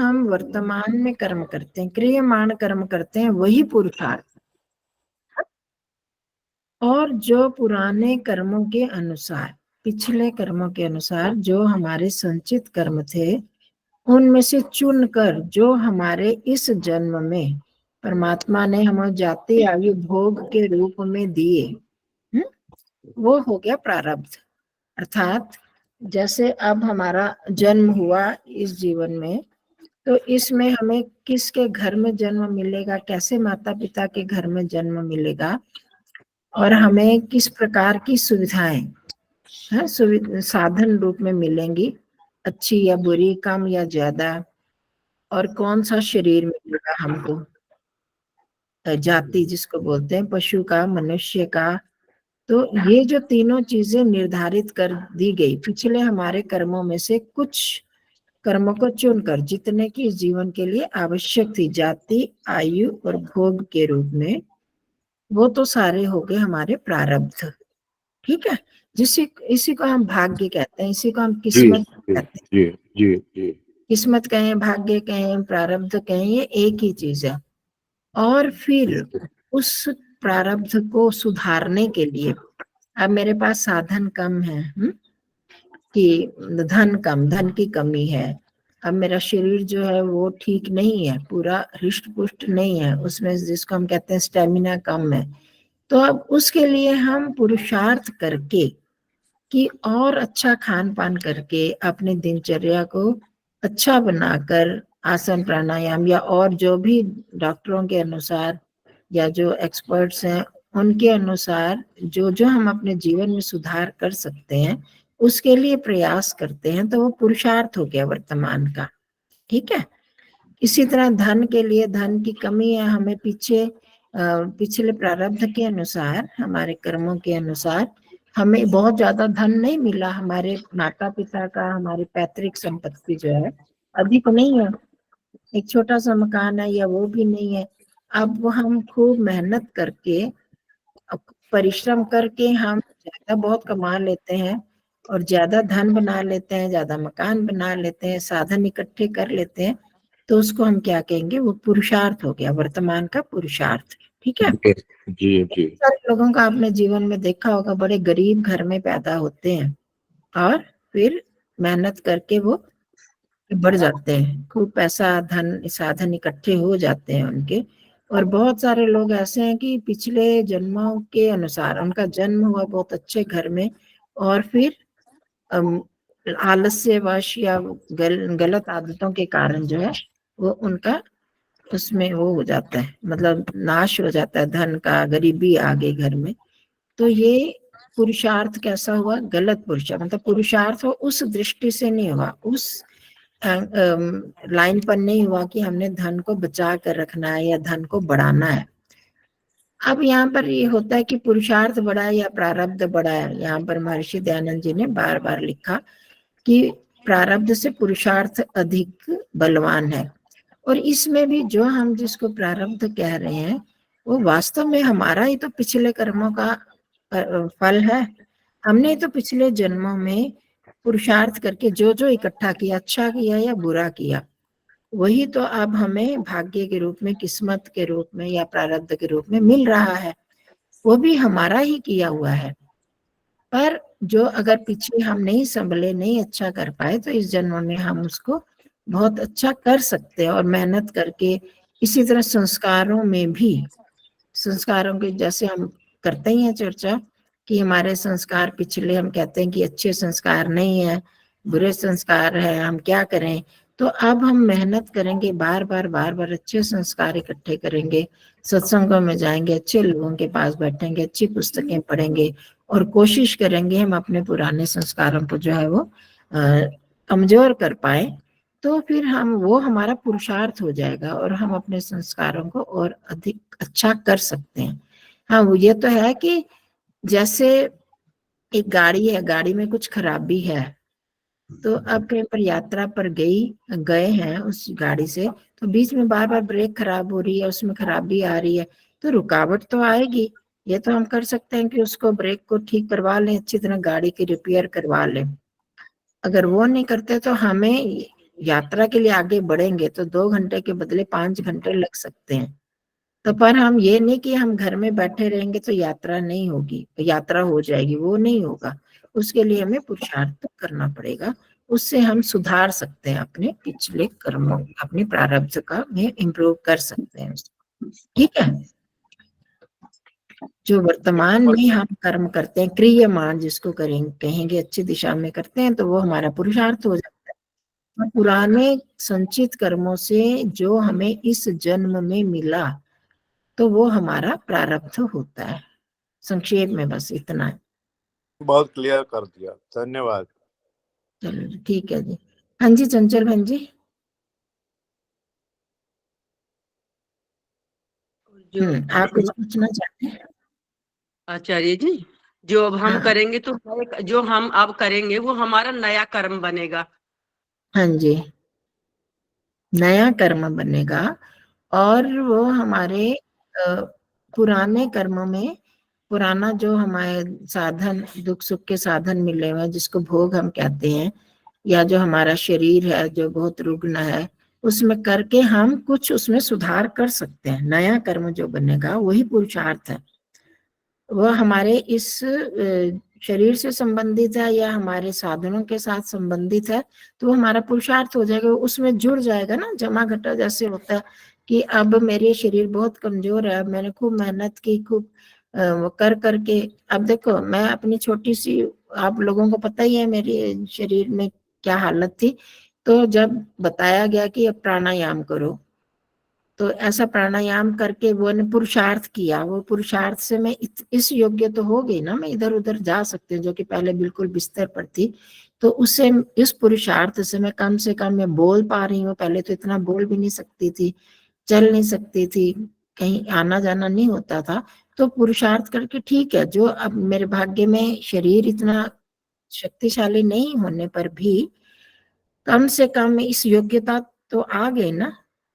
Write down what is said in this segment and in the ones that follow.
हम वर्तमान में कर्म करते हैं, क्रियमाण कर्म करते हैं, वही पुरुषार्थ। और जो पुराने कर्मों के अनुसार, पिछले कर्मों के अनुसार जो हमारे संचित कर्म थे, उनमें से चुनकर जो हमारे इस जन्म में परमात्मा ने हमें जाति आयु भोग के रूप में दिए, वो हो गया प्रारब्ध। अर्थात जैसे अब हमारा जन्म हुआ इस जीवन में, तो इसमें हमें किसके घर में जन्म मिलेगा, कैसे माता पिता के घर में जन्म मिलेगा, और हमें किस प्रकार की सुविधाएं साधन रूप में मिलेंगी, अच्छी या बुरी, कम या ज्यादा, और कौन सा शरीर मिलेगा हमको, जाति जिसको बोलते हैं, पशु का, मनुष्य का। तो ये जो तीनों चीजें निर्धारित कर दी गई पिछले हमारे कर्मों में से, कुछ कर्मों को चुनकर, जितने की इस जीवन के लिए आवश्यक थी, जाति आयु और भोग के रूप में, वो तो सारे हो गए हमारे प्रारब्ध। ठीक है, इसी को हम भाग्य कहते हैं, इसी को हम किस्मत कहते हैं। जी जी जी। किस्मत कहें, भाग्य कहें, प्रारब्ध कहें, ये एक ही चीज है। और फिर उस प्रारब्ध को सुधारने के लिए, अब मेरे पास साधन कम है, कि धन कम, धन की कमी है, अब मेरा शरीर जो है वो ठीक नहीं है, पूरा हृष्ट पुष्ट नहीं है, उसमें जिसको हम कहते हैं स्टेमिना कम है, तो अब उसके लिए हम पुरुषार्थ करके कि और अच्छा खान पान करके अपने दिनचर्या को अच्छा बनाकर, आसन प्राणायाम या और जो भी डॉक्टरों के अनुसार या जो एक्सपर्ट्स हैं उनके अनुसार जो जो हम अपने जीवन में सुधार कर सकते हैं, उसके लिए प्रयास करते हैं, तो वो पुरुषार्थ हो गया वर्तमान का। ठीक है, इसी तरह धन के लिए, धन की कमी है, हमें पिछले प्रारब्ध के अनुसार, हमारे कर्मों के अनुसार हमें बहुत ज्यादा धन नहीं मिला, हमारे माता पिता का, हमारी पैतृक संपत्ति जो है अधिक नहीं है, एक छोटा सा मकान है या वो भी नहीं है। अब वो हम खूब मेहनत करके, परिश्रम करके हम ज्यादा बहुत कमा लेते हैं और ज्यादा धन बना लेते हैं, ज्यादा मकान बना लेते हैं, साधन इकट्ठे कर लेते हैं, तो उसको हम क्या कहेंगे, वो पुरुषार्थ हो गया, वर्तमान का पुरुषार्थ। ठीक है, जी जी। सारे लोगों का आपने जीवन में देखा होगा, बड़े गरीब घर में पैदा होते हैं और फिर मेहनत करके वो बढ़ जाते हैं, खूब पैसा, धन, साधन इकट्ठे हो जाते हैं उनके। और बहुत सारे लोग ऐसे हैं कि पिछले जन्मों के अनुसार उनका जन्म हुआ बहुत अच्छे घर में, और फिर आलस्यवश या गलत आदतों के कारण जो है वो उनका उसमें वो हो जाता है, मतलब नाश हो जाता है, धन का, गरीबी आ गई घर में। तो ये पुरुषार्थ कैसा हुआ, गलत पुरुषार्थ, मतलब पुरुषार्थ हो उस दृष्टि से नहीं हुआ, उस लाइन पर नहीं हुआ कि हमने धन को बचा कर रखना है या धन को बढ़ाना है। अब यहाँ पर ये होता है कि पुरुषार्थ बड़ा है या प्रारब्ध बड़ा है। यहाँ पर महर्षि दयानंद जी ने बार बार लिखा कि प्रारब्ध से पुरुषार्थ अधिक बलवान है। और इसमें भी जो हम जिसको प्रारब्ध कह रहे हैं, वो वास्तव में हमारा ही तो पिछले कर्मों का फल है। हमने तो पिछले जन्मों में पुरुषार्थ करके जो जो इकट्ठा किया, अच्छा किया या बुरा किया, वही तो अब हमें भाग्य के रूप में, किस्मत के रूप में या प्रारब्ध के रूप में मिल रहा है, वो भी हमारा ही किया हुआ है। पर जो अगर पीछे हम नहीं संभले, नहीं अच्छा कर पाए, तो इस जन्म में हम उसको बहुत अच्छा कर सकते हैं और मेहनत करके। इसी तरह संस्कारों में भी, संस्कारों के जैसे हम करते ही हैं चर्चा कि हमारे संस्कार पिछले, हम कहते हैं कि अच्छे संस्कार नहीं है, बुरे संस्कार है, हम क्या करें। तो अब हम मेहनत करेंगे, बार बार अच्छे संस्कार इकट्ठे करेंगे, सत्संगों में जाएंगे, अच्छे लोगों के पास बैठेंगे, अच्छी पुस्तकें पढ़ेंगे और कोशिश करेंगे हम अपने पुराने संस्कारों को जो है वो कमजोर कर पाए। तो फिर हम, वो हमारा पुरुषार्थ हो जाएगा और हम अपने संस्कारों को और अधिक अच्छा कर सकते हैं। हाँ, वो ये तो है कि जैसे एक गाड़ी है, गाड़ी में कुछ खराबी है, तो अब कहीं पर यात्रा पर गए हैं उस गाड़ी से, तो बीच में बार बार ब्रेक खराब हो रही है, उसमें खराबी आ रही है, तो रुकावट तो आएगी। ये तो हम कर सकते हैं कि उसको, ब्रेक को ठीक करवा लें, अच्छी तरह गाड़ी की रिपेयर करवा लें। अगर वो नहीं करते तो हमें यात्रा के लिए आगे बढ़ेंगे तो 2 घंटे के बदले 5 घंटे लग सकते हैं। तो पर हम ये नहीं कि हम घर में बैठे रहेंगे तो यात्रा नहीं होगी, यात्रा हो जाएगी, वो नहीं होगा। उसके लिए हमें पुरुषार्थ तो करना पड़ेगा। उससे हम सुधार सकते हैं अपने पिछले कर्मों, अपनी प्रारब्ध का में इम्प्रूव कर सकते हैं उसको। ठीक है। जो वर्तमान में हम कर्म करते हैं, क्रियमान जिसको कहेंगे अच्छी दिशा में करते हैं, तो वो हमारा पुरुषार्थ हो जाता है। और पुराने संचित कर्मों से जो हमें इस जन्म में मिला तो वो हमारा प्रारब्ध होता है। संक्षेप में बस इतना है। बहुत क्लियर कर दिया, धन्यवाद। चलो ठीक है जी। हाँ जी चंचल बहन जी। आप कुछ पूछना चाहते हैं? आचार्य जी, जो अब हम हाँ करेंगे तो जो हम अब करेंगे वो हमारा नया कर्म बनेगा। हाँ जी, नया कर्म बनेगा। और वो हमारे पुराने कर्म में, पुराना जो हमारे साधन, दुख सुख के साधन मिले हुए हैं जिसको भोग हम कहते हैं, या जो हमारा शरीर है जो बहुत रुग्ण है, उसमें करके हम कुछ उसमें सुधार कर सकते हैं। नया कर्म जो बनेगा वही पुरुषार्थ है। वह हमारे इस शरीर से संबंधित है या हमारे साधनों के साथ संबंधित है, तो वो हमारा पुरुषार्थ हो जाएगा, उसमें जुड़ जाएगा ना। जमा घटा जैसे होता है कि अब मेरे शरीर बहुत कमजोर है, मैंने खूब मेहनत की, खूब कर करके, अब देखो मैं अपनी छोटी सी, आप लोगों को पता ही है मेरे शरीर में क्या हालत थी। तो जब बताया गया कि अब प्राणायाम करो, तो ऐसा प्राणायाम करके वो ने पुरुषार्थ किया। वो पुरुषार्थ से मैं इस योग्य तो हो गई ना, मैं इधर उधर जा सकती हूँ, जो कि पहले बिल्कुल बिस्तर पर थी। तो उससे, इस पुरुषार्थ से मैं कम से कम मैं बोल पा रही हूँ। पहले तो इतना बोल भी नहीं सकती थी, चल नहीं सकती थी, कहीं आना जाना नहीं होता था। तो पुरुषार्थ करके ठीक है, जो अब मेरे भाग्य में शरीर इतना शक्तिशाली नहीं होने पर भी कम से कम इस योग्यता तो आ गई ना,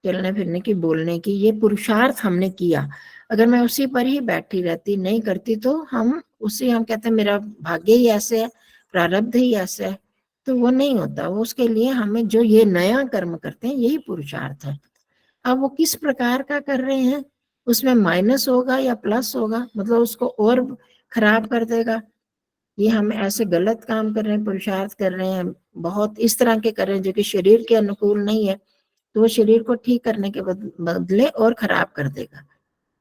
चलने फिरने की, बोलने की। ये पुरुषार्थ हमने किया। अगर मैं उसी पर ही बैठी रहती, नहीं करती, तो हम कहते हैं मेरा भाग्य ही ऐसे है, प्रारब्ध ही ऐसा है, तो वो नहीं होता। वो उसके लिए हमें जो ये नया कर्म करते हैं यही पुरुषार्थ है। अब वो किस प्रकार का कर रहे हैं, उसमें माइनस होगा या प्लस होगा, मतलब उसको और खराब कर देगा। ये हम ऐसे गलत काम कर रहे हैं, पुरुषार्थ कर रहे हैं, बहुत इस तरह के कर रहे हैं जो कि शरीर के अनुकूल नहीं है, तो वो शरीर को ठीक करने के बदले और खराब कर देगा।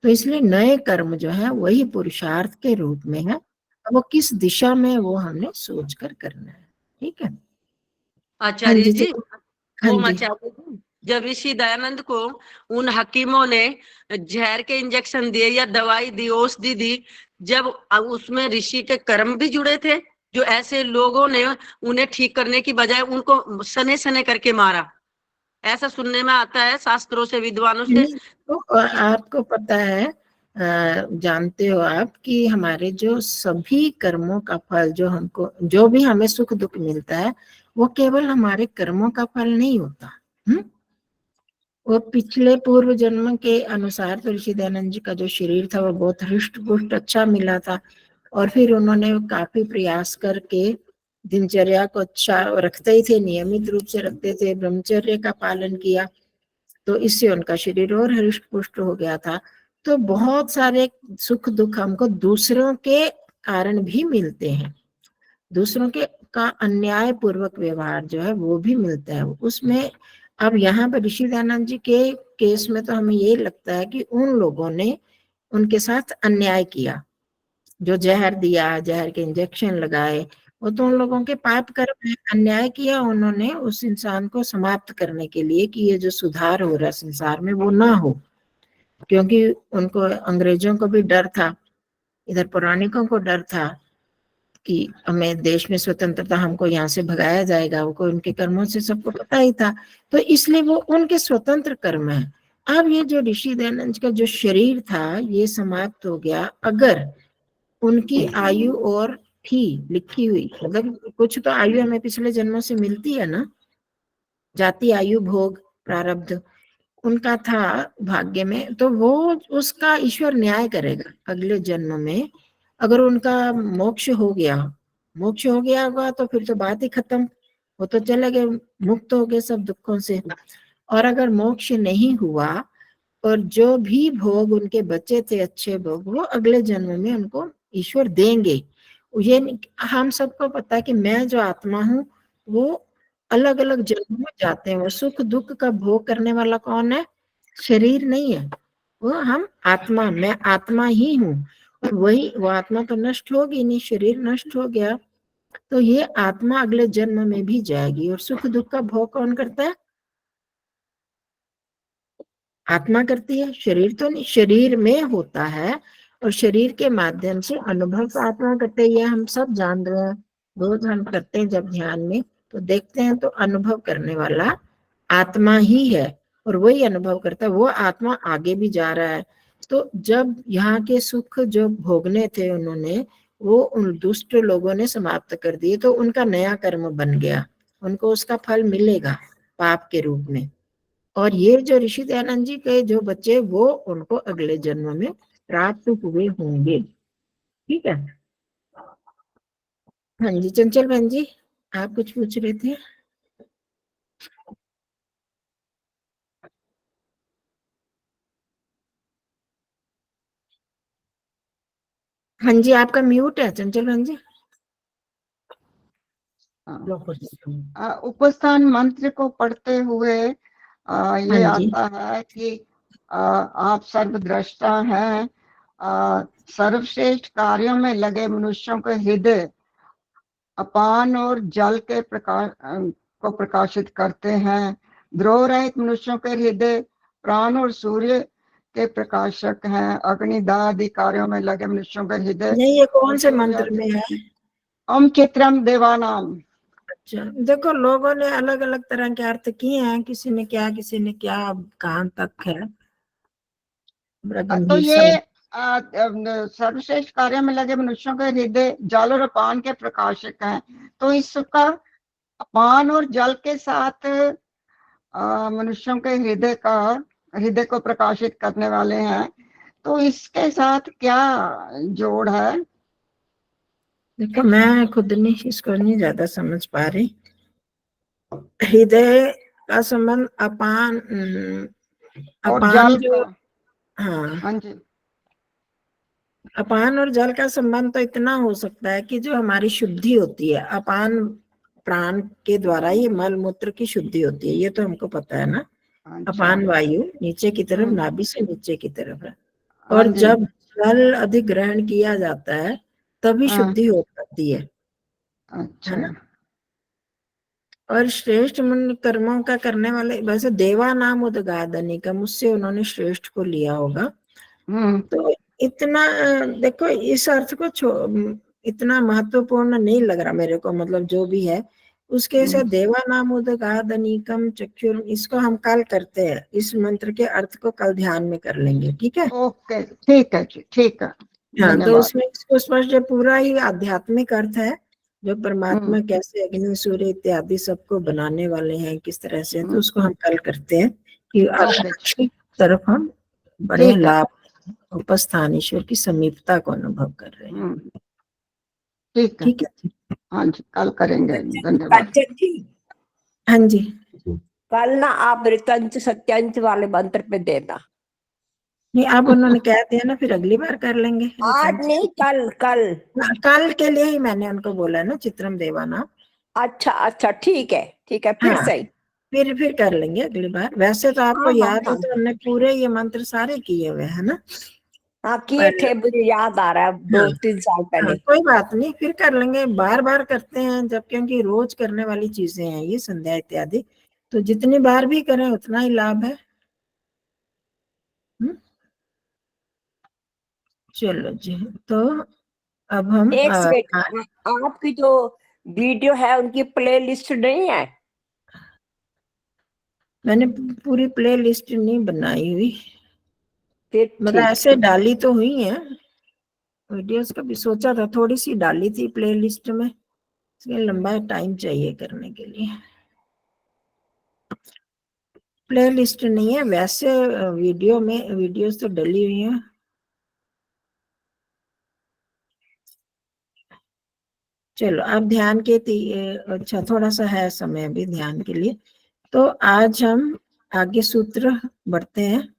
तो इसलिए नए कर्म जो है वही पुरुषार्थ के रूप में है। वो किस दिशा में वो हमने सोच कर करना है। ठीक है। हाँ आचार्य जी जी, हाँ वो जी। आचार्य जी, जब ऋषि दयानंद को उन हकीमों ने जहर के इंजेक्शन दिए या दवाई दी, औषधि दी, जब उसमें ऋषि के कर्म भी जुड़े थे, जो ऐसे लोगों ने उन्हें ठीक करने की बजाय उनको सने सने करके मारा, ऐसा सुनने में आता है शास्त्रों से, विद्वानों से। तो आपको पता है, जानते हो आप कि हमारे जो सभी कर्मों का फल, जो हमको, जो भी हमें सुख दुख मिलता है, वो केवल हमारे कर्मों का फल नहीं होता। वो पिछले पूर्व जन्म के अनुसार तो ऋषि दयानंद जी का जो शरीर था वो बहुत हृष्ट पुष्ट अच्छा मिला था, और फिर उन्होंने काफी प्रयास करके दिनचर्या को अच्छा रखते ही थे, नियमित रूप से रखते थे, ब्रह्मचर्य का पालन किया, तो इससे उनका शरीर और हृष्ट पुष्ट हो गया था। तो बहुत सारे सुख दुख हमको दूसरों के कारण भी मिलते हैं, दूसरों के का अन्याय पूर्वक व्यवहार जो है वो भी मिलता है उसमें। अब यहाँ पर ऋषि दयानंद जी के केस में तो हमें ये लगता है कि उन लोगों ने उनके साथ अन्याय किया, जो जहर दिया, जहर के इंजेक्शन लगाए, वो तो उन लोगों के पाप कर्म है। अन्याय किया उन्होंने उस इंसान को समाप्त करने के लिए कि ये जो सुधार हो रहा है संसार में वो ना हो, क्योंकि उनको अंग्रेजों को भी डर था, इधर पौराणिकों को डर था कि हमें देश में स्वतंत्रता, हमको यहाँ से भगाया जाएगा। वो उनके कर्मों से सबको पता ही था, तो इसलिए वो उनके स्वतंत्र कर्म है। अब ये जो ऋषि दयानंद का जो शरीर था ये समाप्त हो गया, अगर उनकी आयु और थी लिखी हुई, मतलब कुछ तो आयु हमें पिछले जन्मों से मिलती है ना, जाति आयु भोग प्रारब्ध उनका था भाग्य में, तो वो उसका ईश्वर न्याय करेगा अगले जन्म में। अगर उनका मोक्ष हो गया होगा तो फिर तो बात ही खत्म वो तो चले गए, मुक्त हो गए सब दुखों से। और अगर मोक्ष नहीं हुआ और जो भी भोग उनके बचे थे अच्छे भोग, वो अगले जन्म में उनको ईश्वर देंगे। ये हम सबको पता है कि मैं जो आत्मा हूँ वो अलग अलग जन्मों में जाते हैं। और सुख दुख का भोग करने वाला कौन है? शरीर नहीं है, वो हम आत्मा, मैं आत्मा ही हूँ। और वही वो आत्मा तो नष्ट होगी नहीं, शरीर नष्ट हो गया तो ये आत्मा अगले जन्म में भी जाएगी। और सुख दुख का भोग कौन करता है? आत्मा करती है, शरीर तो नहीं। शरीर में होता है और शरीर के माध्यम से अनुभव तो आत्मा करते हैं, ये हम सब जान रहे हैं। रोज हम करते हैं जब ध्यान में तो देखते हैं तो अनुभव करने वाला आत्मा ही है और वही अनुभव करता है। वो आत्मा आगे भी जा रहा है। तो जब यहाँ के सुख जो भोगने थे उन्होंने, वो उन दुष्ट लोगों ने समाप्त कर दिए तो उनका नया कर्म बन गया, उनको उसका फल मिलेगा पाप के रूप में। और ये जो ऋषि दयानंद जी के जो बच्चे, वो उनको अगले जन्म में प्राप्त हुए होंगे। ठीक है। हाँ जी, चंचल बहन जी, आप कुछ पूछ रहे थे? हाँ जी, आपका म्यूट है चंचल बहन जी। उपस्थान मंत्र को पढ़ते हुए ये हाँ जी। आता है कि आप सर्वद्रष्टा हैं, सर्वश्रेष्ठ कार्यों में लगे मनुष्यों के हृदय अपान और जल के प्रकाश को प्रकाशित करते हैं। द्रोह रहित मनुष्यों के हृदय प्राण और सूर्य के प्रकाशक हैं। अग्निदाह आदि कार्यों में लगे मनुष्यों के हृदय नहीं, ये कौन से मंत्र में है? ओम चित्रम देवानाम। अच्छा, देखो लोगों ने अलग अलग तरह के अर्थ किए हैं, किसी ने क्या अब कहाँ तक है, बड़ा तो गंभीर सा। ये सर्वश्रेष्ठ कार्य में लगे मनुष्यों के हृदय जल और अपान के प्रकाशक हैं। तो इसका अपान और जल के साथ मनुष्यों के हृदय को प्रकाशित करने वाले हैं। तो इसके साथ क्या जोड़ है? देखो मैं खुद नहीं, इसको नहीं ज्यादा समझ पा रही। हृदय का संबंध अपान, और अपान जल जो, का? हाँ, हाँ जी। अपान और जल का संबंध तो इतना हो सकता है कि जो हमारी शुद्धि होती है, अपान प्राण के द्वारा ये मल मूत्र की शुद्धि होती है, ये तो हमको पता है ना। अच्छा। अपान वायु नीचे की तरफ, हम्म। नाभि से नीचे की तरफ है। हाँ और जी। जब जल अधिग्रहण किया जाता है तभी हाँ। शुद्धि हो जाती है अच्छा। ना। और श्रेष्ठ मन कर्मों का करने वाले, वैसे देवा नाम उदगादनी का, मुझसे उन्होंने श्रेष्ठ को लिया होगा। हम्म। तो इतना देखो इस अर्थ को इतना महत्वपूर्ण नहीं लग रहा मेरे को, मतलब जो भी है उसके से देवा नाम उदगादनीकम चक्षुर, इसको हम कल करते हैं, इस मंत्र के अर्थ को कल ध्यान में कर लेंगे। ठीक है। ओके, ठीक है जी, ठीक है। हाँ, तो धन्यवाद। उसमें इसको स्पष्ट पूरा ही आध्यात्मिक अर्थ है, जो परमात्मा हम्म। कैसे अग्नि सूर्य इत्यादि सबको बनाने वाले हैं, किस तरह से, तो हम्म। उसको हम कल करते हैं कि ओके, अच्छी तरफ हम बड़े ठीक है। लाभ उपस्थान ईश्वर की समीपता को अनुभव कर रहे हैं। ठीक है। ठीक है। हाँ जी, कल करेंगे। धन्यवाद। कंचन जी, हाँ जी। कल ना आप ऋतंच सत्यांच वाले मंत्र पे देना। नहीं, अब उन्होंने कह दिया ना, फिर अगली बार कर लेंगे। आज नहीं, कल कल। कल के लिए ही मैंने उनको बोला है ना, चित्रम देवाना। अच्छा अच्छा, ठीक है ठीक है, फिर हाँ, सही। फिर कर लेंगे अगली बार। वैसे तो आपको हाँ हाँ याद है हाँ तो हमने पूरे ये मंत्र सारे किए हुए है ना। हाँ, किए पर थे, मुझे याद आ रहा है हाँ, 2-3 साल हाँ, पहले। कोई बात नहीं, फिर कर लेंगे। बार बार करते हैं जब, क्योंकि रोज करने वाली चीजें हैं ये संध्या इत्यादि, तो जितनी बार भी करें उतना ही लाभ है। चलो जी, तो अब हम एक सेकंड, आपकी जो वीडियो है उनकी प्ले लिस्ट नहीं है? मैंने पूरी प्ले लिस्ट नहीं बनाई हुई, फिर मतलब ठीक। ऐसे डाली तो हुई है वीडियोस, का भी सोचा था थोड़ी सी डाली थी प्ले लिस्ट में, इसलिए लंबा टाइम चाहिए करने के लिए। प्ले लिस्ट नहीं है वैसे, वीडियो में वीडियोस तो डली हुई है। चलो आप ध्यान के अच्छा थोड़ा सा है समय अभी ध्यान के लिए। तो आज हम आगे सूत्र बढ़ते हैं।